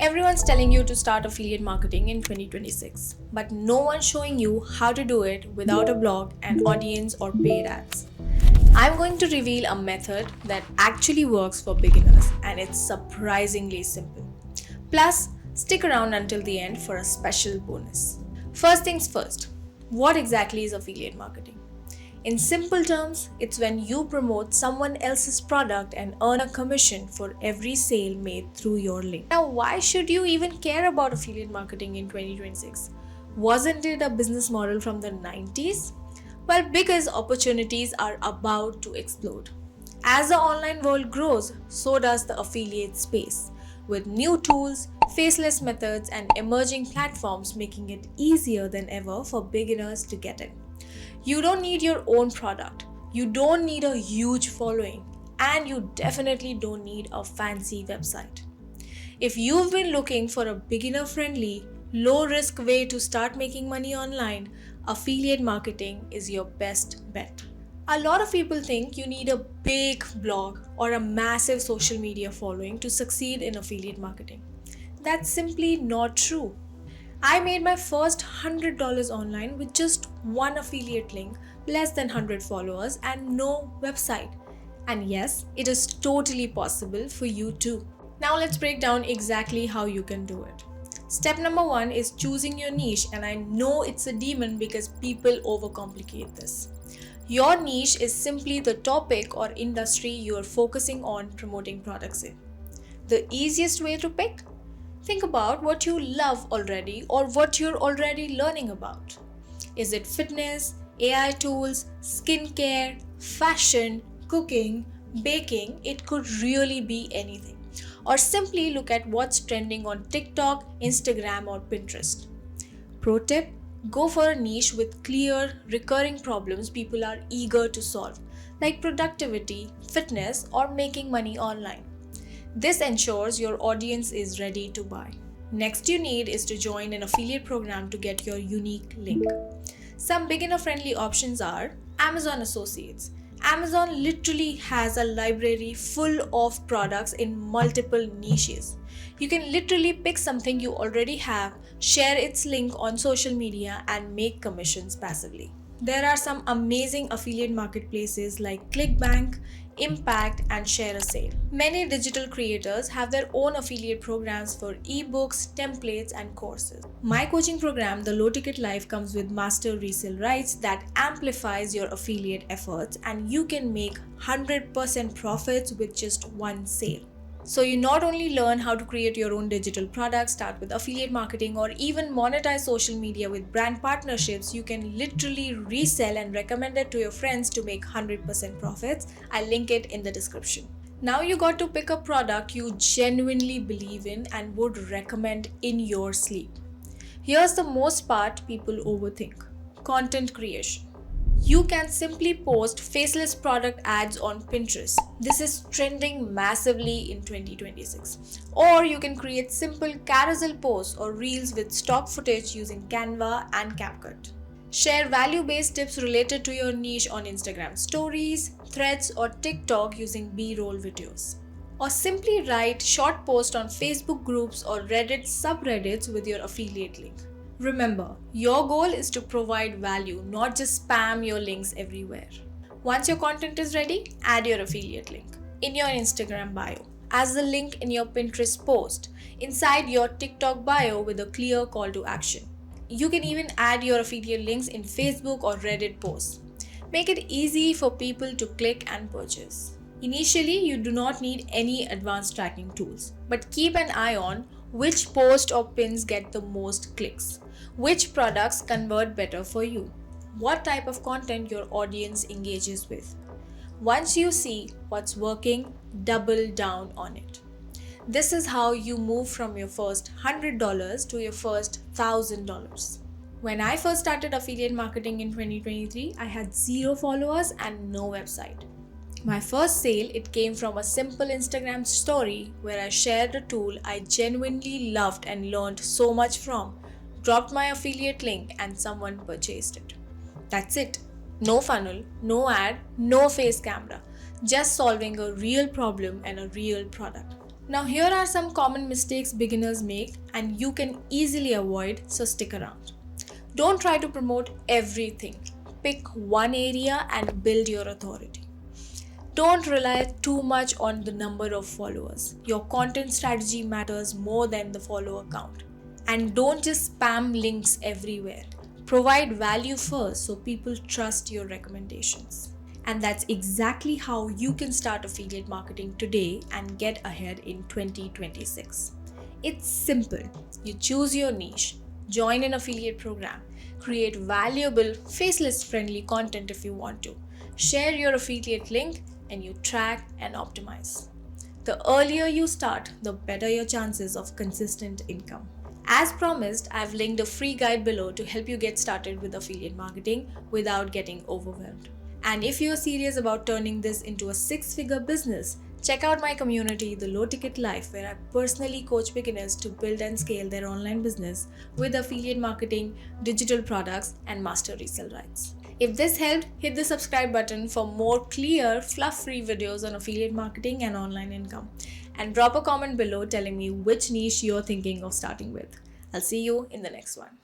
Everyone's telling you to start affiliate marketing in 2026, but no one's showing you how to do it without a blog, an audience, or paid ads. I'm going to reveal a method that actually works for beginners and it's surprisingly simple. Plus, stick around until the end for a special bonus. First things first, what exactly is affiliate marketing? In simple terms, it's when you promote someone else's product and earn a commission for every sale made through your link. Now, why should you even care about affiliate marketing in 2026? Wasn't it a business model from the 90s? Well, because opportunities are about to explode. As the online world grows, so does the affiliate space, with new tools, faceless methods, and emerging platforms making it easier than ever for beginners to get in. You don't need your own product, you don't need a huge following, and you definitely don't need a fancy website. If you've been looking for a beginner friendly, low risk way to start making money online, affiliate marketing is your best bet. A lot of people think you need a big blog or a massive social media following to succeed in affiliate marketing. That's simply not true. I made my first $100 online with just one affiliate link, less than 100 followers, and no website. And yes, it is totally possible for you too. Now let's break down exactly how you can do it. Step number one is choosing your niche, and I know it's a demon because people overcomplicate this. Your niche is simply the topic or industry you are focusing on promoting products in. The easiest way to pick? Think about what you love already or what you're already learning about. Is it fitness, AI tools, skincare, fashion, cooking, baking? It could really be anything. Or simply look at what's trending on TikTok, Instagram, or Pinterest. Pro tip: go for a niche with clear, recurring problems people are eager to solve, like productivity, fitness, or making money online. This ensures your audience is ready to buy. Next, you need is to join an affiliate program to get your unique link. Some beginner friendly options are Amazon Associates. Amazon literally has a library full of products in multiple niches. You can literally pick something you already have, share its link on social media, and make commissions passively. There are some amazing affiliate marketplaces like ClickBank, Impact, and Share a Sale. Many digital creators have their own affiliate programs for ebooks, templates, and courses. My coaching program, the Low Ticket Life, comes with master resale rights that amplifies your affiliate efforts, and you can make 100% profits with just one sale. So you not only learn how to create your own digital products, start with affiliate marketing, or even monetize social media with brand partnerships, you can literally resell and recommend it to your friends to make 100% profits. I'll link it in the description. Now you got to pick a product you genuinely believe in and would recommend in your sleep. Here's the most part people overthink: content creation. You can simply post faceless product ads on Pinterest. This is trending massively in 2026. Or you can create simple carousel posts or reels with stock footage using Canva and CapCut. Share value based tips related to your niche on Instagram stories, threads, or TikTok using B roll videos. Or simply write short posts on Facebook groups or Reddit subreddits with your affiliate link. Remember, your goal is to provide value, not just spam your links everywhere. Once your content is ready, add your affiliate link in your Instagram bio, as the link in your Pinterest post, inside your TikTok bio with a clear call to action. You can even add your affiliate links in Facebook or Reddit posts. Make it easy for people to click and purchase. Initially, you do not need any advanced tracking tools, but keep an eye on which post or pins get the most clicks, which products convert better for you, what type of content your audience engages with. Once you see what's working, double down on it. This is how you move from your first $100 to your first $1,000. When I first started affiliate marketing in 2023, I had zero followers and no website. My first sale, it came from a simple Instagram story where I shared a tool I genuinely loved and learned so much from, dropped my affiliate link, and someone purchased it. That's it. No funnel, no ad, no face camera, just solving a real problem and a real product. Now, here are some common mistakes beginners make and you can easily avoid, so stick around. Don't try to promote everything. Pick one area and build your authority. Don't rely too much on the number of followers. Your content strategy matters more than the follower count. And don't just spam links everywhere. Provide value first so people trust your recommendations. And that's exactly how you can start affiliate marketing today and get ahead in 2026. It's simple. You choose your niche, join an affiliate program, create valuable, faceless friendly content if you want to, share your affiliate link, and you track and optimize. The earlier you start, the better your chances of consistent income. As promised, I've linked a free guide below to help you get started with affiliate marketing without getting overwhelmed. And if you're serious about turning this into a six-figure business, check out my community, The Low Ticket Life, where I personally coach beginners to build and scale their online business with affiliate marketing, digital products, and master resale rights. If this helped, hit the subscribe button for more clear, fluff-free videos on affiliate marketing and online income. And drop a comment below telling me which niche you're thinking of starting with. I'll see you in the next one.